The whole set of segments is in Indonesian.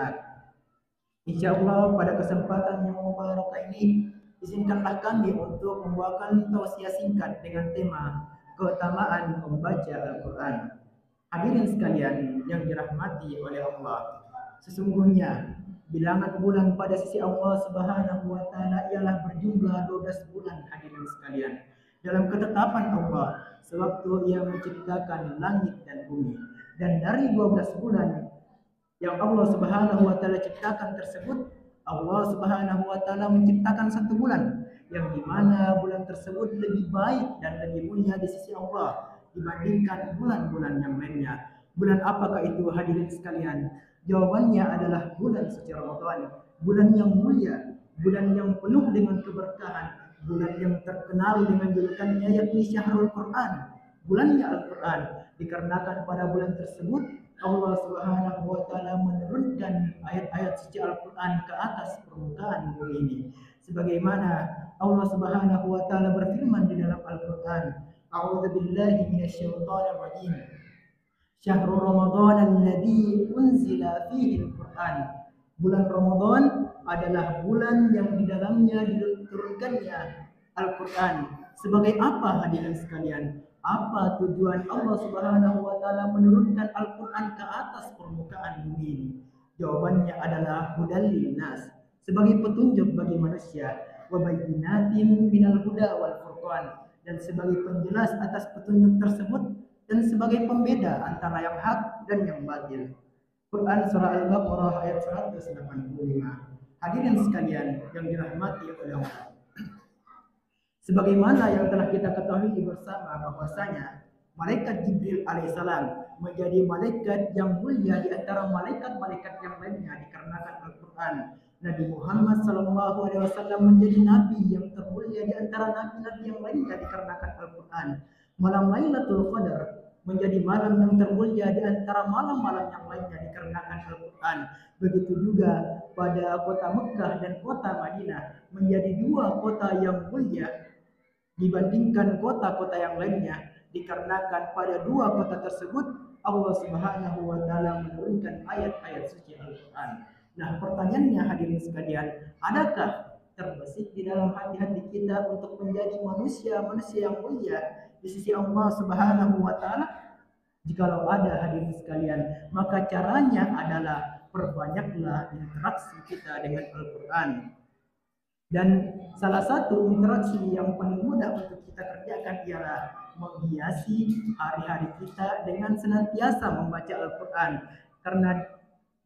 akhlak. Insya Allah pada kesempatan yang mubarak ini izinkanlah kami untuk membawakan tausiah singkat dengan tema keutamaan membaca Al-Quran. Hadirin sekalian yang dirahmati oleh Allah, sesungguhnya bilangan bulan pada sisi Allah Subhanahu wa taala ialah berjumlah 12 bulan. Hadirin sekalian, dalam ketetapan Allah sewaktu Ia menciptakan langit dan bumi, dan dari 12 bulan yang Allah Subhanahu wa taala ciptakan tersebut, Allah Subhanahu wa taala menciptakan satu bulan yang dimana bulan tersebut lebih baik dan lebih mulia di sisi Allah dibandingkan bulan-bulan yang lainnya. Bulan apakah itu hadirin sekalian? Jawabannya adalah bulan suci Ramadan, bulan yang mulia, bulan yang penuh dengan keberkahan, bulan yang terkenal dengan julukannya yakni Syahrul Quran, bulannya Al-Quran, dikarenakan pada bulan tersebut Allah Subhanahu wa taala menurunkan ayat-ayat suci Al-Qur'an ke atas permukaan bumi ini. Sebagaimana Allah Subhanahu wa taala berfirman di dalam Al-Qur'an, "A'udzu billahi minasyaitonir rajim. Syahrul Ramadan alladzi unzila fihi Al-Qur'an." Bulan Ramadan adalah bulan yang di dalamnya diturunkannya Al-Qur'an. Sebagai apa hadirin sekalian? Apa tujuan Allah Subhanahu wa taala menurunkan Al-Qur'an ke atas permukaan bumi ini? Jawabannya adalah hudal linnas, sebagai petunjuk bagi manusia, wa bayyinatin minal huda wal furqan, dan sebagai penjelas atas petunjuk tersebut dan sebagai pembeda antara yang hak dan yang batil. Quran surah Al-Baqarah ayat 185. Hadirin sekalian yang dirahmati oleh Allah, sebagaimana yang telah kita ketahui bersama bahwasanya malaikat Jibril alaihissalam menjadi malaikat yang mulia di antara malaikat-malaikat yang lainnya dikarenakan Al-Quran. Nabi Muhammad SAW menjadi nabi yang termulia di antara nabi-nabi yang lainnya dikarenakan Al-Quran. Malam Lailatul Qadar menjadi malam yang termulia di antara malam-malam yang lainnya dikarenakan Al-Quran. Begitu juga pada kota Mekah dan kota Madinah menjadi dua kota yang mulia dibandingkan kota-kota yang lainnya dikarenakan pada dua kota tersebut Allah Subhanahu wa taala menurunkan ayat-ayat suci Al-Qur'an. Nah, pertanyaannya hadirin sekalian, adakah terbesit di dalam hati-hati kita untuk menjadi manusia-manusia yang mulia di sisi Allah Subhanahu wa taala? Jikalau ada hadirin sekalian, maka caranya adalah perbanyaklah interaksi kita dengan Al-Qur'an. Dan salah satu interaksi yang paling mudah untuk kita kerjakan ialah menghiasi hari-hari kita dengan senantiasa membaca Al-Quran. Karena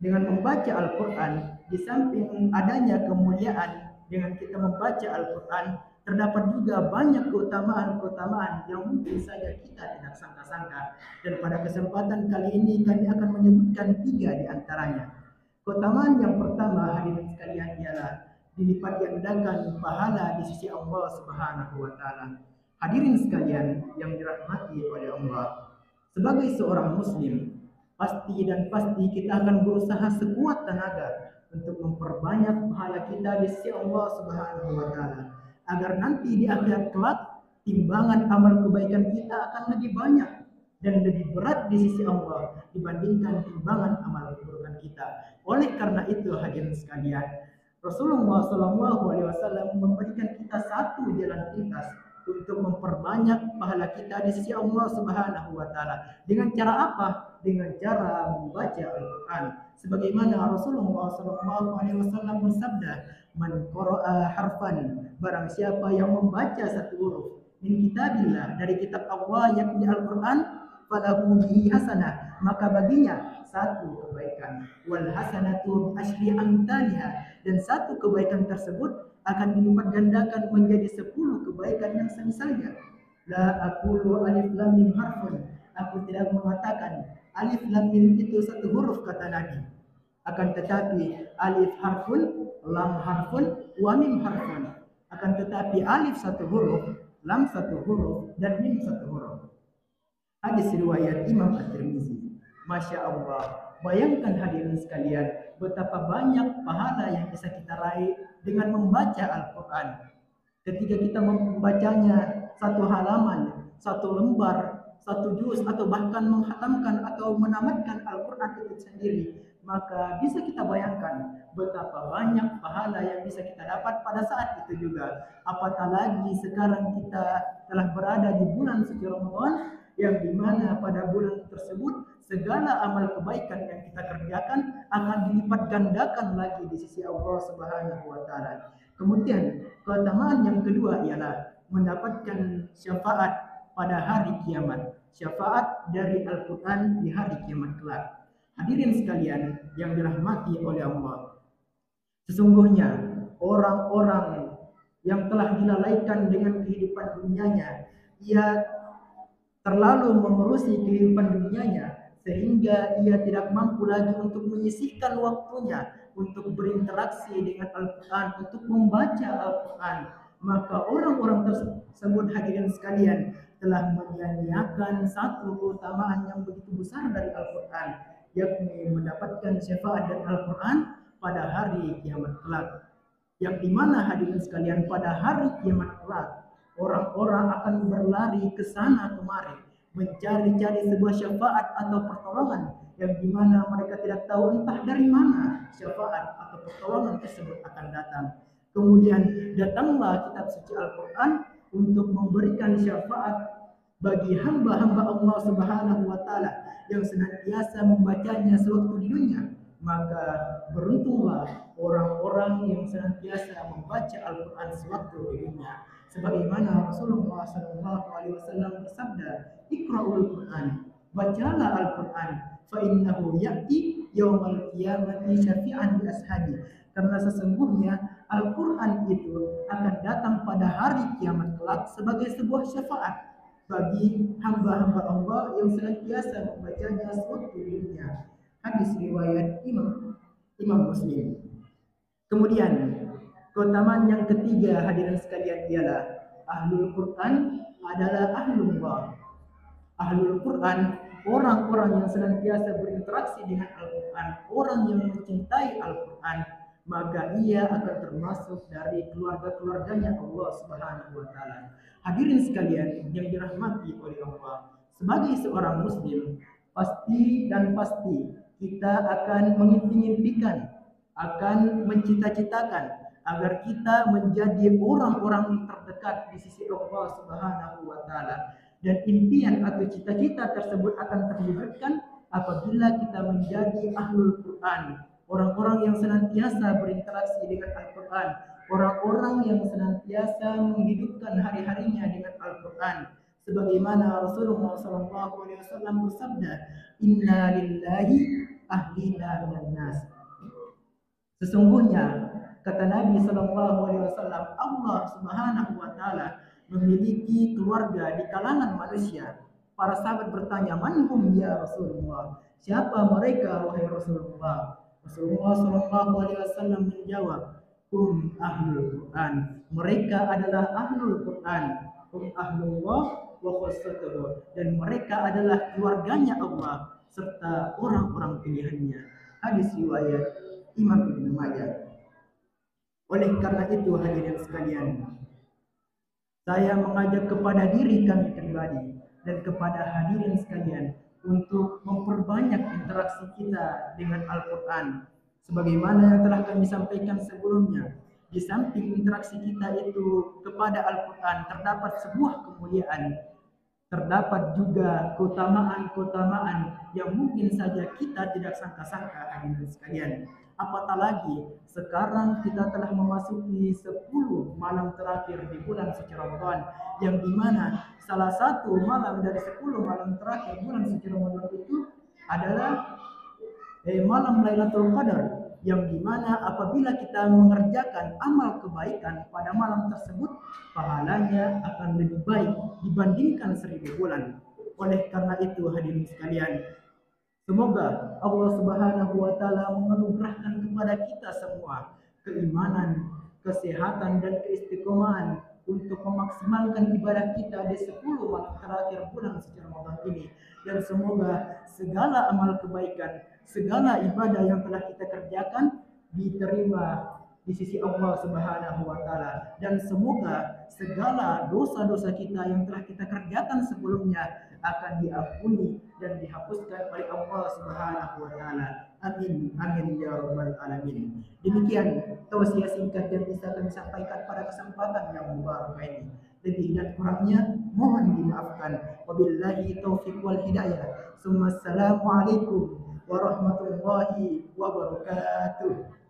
dengan membaca Al-Quran, di samping adanya kemuliaan dengan kita membaca Al-Quran, terdapat juga banyak keutamaan-keutamaan yang mungkin saja kita tidak sangka-sangka. Dan pada kesempatan kali ini kami akan menyebutkan 3 di antaranya. Keutamaan yang pertama hadirin sekalian ialah dilipat gandakan pahala di sisi Allah Subhanahu wa taala. Hadirin sekalian yang dirahmati oleh Allah, sebagai seorang muslim, pasti kita akan berusaha sekuat tenaga untuk memperbanyak pahala kita di sisi Allah Subhanahu wa taala, agar nanti di akhirat kelak timbangan amal kebaikan kita akan lebih banyak dan lebih berat di sisi Allah dibandingkan timbangan amal keburukan kita. Oleh karena itu hadirin sekalian, Rasulullah SAW memberikan kita satu jalan pintas untuk memperbanyak pahala kita di sisi Allah Subhanahu wa taala. Dengan cara apa? Dengan cara membaca Al-Qur'an. Sebagaimana Rasulullah SAW bersabda, "Man qara'a harfan," barang siapa yang membaca satu huruf min kitabillah, dari kitab Allah yakni Al-Qur'an, falahu bihi hasanah, maka baginya satu kebaikan. Wal hasanatu asyri amthaliha, dan satu kebaikan tersebut akan dilipat gandakan menjadi 10 kebaikan yang semisalnya. La aqulu alif lam mim harfun, aku tidak mengatakan alif lam mim itu satu huruf kata Nabi. Akan tetapi alif harfun, lam harfun, wa mim harfun. Akan tetapi alif satu huruf, lam satu huruf, dan mim satu huruf. Hadis riwayat Imam At-Tirmizi. Masya Allah, bayangkan hadirin sekalian betapa banyak pahala yang bisa kita raih dengan membaca Al-Quran. Ketika kita membacanya satu halaman, satu lembar, satu juz, atau bahkan menghatamkan atau menamatkan Al-Quran itu sendiri, maka bisa kita bayangkan betapa banyak pahala yang bisa kita dapat pada saat itu juga. Apatah lagi sekarang kita telah berada di bulan suci Ramadan, yang dimana pada bulan tersebut segala amal kebaikan yang kita kerjakan akan dilipat gandakan lagi di sisi Allah Subhanahu wa taala. Kemudian keutamaan yang kedua ialah mendapatkan syafaat pada hari kiamat. Syafaat dari Al-Quran di hari kiamat kelak. Hadirin sekalian yang dirahmati oleh Allah, sesungguhnya orang-orang yang telah dilalaikan dengan kehidupan dunianya, ia terlalu mengurusi kehidupan dunianya sehingga ia tidak mampu lagi untuk menyisihkan waktunya untuk berinteraksi dengan Al-Quran, untuk membaca Al-Quran. Maka orang-orang tersebut, hadirin sekalian, telah menyia-nyiakan satu keutamaan yang begitu besar dari Al-Quran, yakni mendapatkan syafaat dari Al-Quran pada hari kiamat kelak. Yang dimana hadirin sekalian, pada hari kiamat kelak orang-orang akan berlari ke sana kemari mencari-cari sebuah syafaat atau pertolongan, yang dimana mereka tidak tahu entah dari mana syafaat atau pertolongan tersebut akan datang. Kemudian datanglah kitab suci Al-Quran untuk memberikan syafaat bagi hamba-hamba Allah Subhanahu wa taala yang senantiasa membacanya sewaktu di dunia. Maka beruntunglah orang-orang yang senantiasa membaca Al-Quran sewaktu di dunia. Sebagaimana Rasulullah SAW bersabda, "Iqra'ul Quran, bacalah Al-Quran, fa innahu ya'ti yaumal qiyamati syafi'an li ashabi." Karena sesungguhnya Al-Quran itu akan datang pada hari kiamat kelak sebagai sebuah syafaat bagi hamba-hamba Allah yang senantiasa membacanya sewaktu di dunia. Hadis riwayat Imam Muslim. Kemudian keutamaan yang ketiga hadirin sekalian ialah Ahlul Quran adalah Ahlullah. Ahlul Quran, orang-orang yang senantiasa berinteraksi dengan Al-Quran, orang yang mencintai Al-Quran, maka ia akan termasuk dari keluarga-keluarganya Allah Subhanahu wa taala. Hadirin sekalian yang dirahmati oleh Allah, sebagai seorang muslim, pasti dan pasti kita akan mengimpi-impikan, akan mencita-citakan agar kita menjadi orang-orang terdekat di sisi Allah Subhanahu wa taala. Dan impian atau cita-cita tersebut akan terwujudkan apabila kita menjadi Ahlul Quran, orang-orang yang senantiasa berinteraksi dengan Al-Quran, orang-orang yang senantiasa menghidupkan hari-harinya dengan Al-Quran. Sebagaimana Rasulullah SAW bersabda, "Inna lillahi ahlina minan nas." Sesungguhnya kata Nabi SAW, Allah Subhanahu wa taala memiliki keluarga di kalangan manusia. Para sahabat bertanya, "Man ya Rasulullah?" Siapa mereka wahai Rasulullah? Rasulullah SAW menjawab, Ahlul Quran." Mereka adalah Ahlul Quran. Ahlullah wa khassatuhu. Dan mereka adalah keluarganya Allah serta orang-orang pilihannya. Hadis riwayat Imam Ibnu Majah. Oleh karena itu hadirin sekalian, saya mengajak kepada diri kami pribadi dan kepada hadirin sekalian untuk memperbanyak interaksi kita dengan Al-Quran. Sebagaimana yang telah kami sampaikan sebelumnya, di samping interaksi kita itu kepada Al-Quran terdapat sebuah kemuliaan, terdapat juga keutamaan-keutamaan yang mungkin saja kita tidak sangka-sangka hadirin sekalian. Apatah lagi sekarang kita telah memasuki 10 malam terakhir di bulan suci Ramadan, yang dimana salah satu malam dari 10 malam terakhir bulan suci Ramadan itu adalah malam Lailatul Qadar, yang dimana apabila kita mengerjakan amal kebaikan pada malam tersebut, pahalanya akan lebih baik dibandingkan 1000 bulan. Oleh karena itu hadirin sekalian, semoga Allah Subhanahu wa taala menganugerahkan kepada kita semua keimanan, kesehatan dan keistiqomahan untuk memaksimalkan ibadah kita di 10 malam terakhir bulan suci Ramadan ini. Dan semoga segala amal kebaikan, segala ibadah yang telah kita kerjakan diterima di sisi Allah Subhanahu wa taala, dan semoga segala dosa-dosa kita yang telah kita kerjakan sebelumnya akan diampuni dan dihapuskan oleh Allah Subhanahu wa taala. Amin, amin ya rabbal alamin. Demikian tausiah singkat yang bisa kami sampaikan pada kesempatan yang mubarak ini. Lebih dan kurangnya mohon dimaafkan. Wabillahi taufiq wal hidayah. Assalamualaikum warahmatullahi wabarakatuh.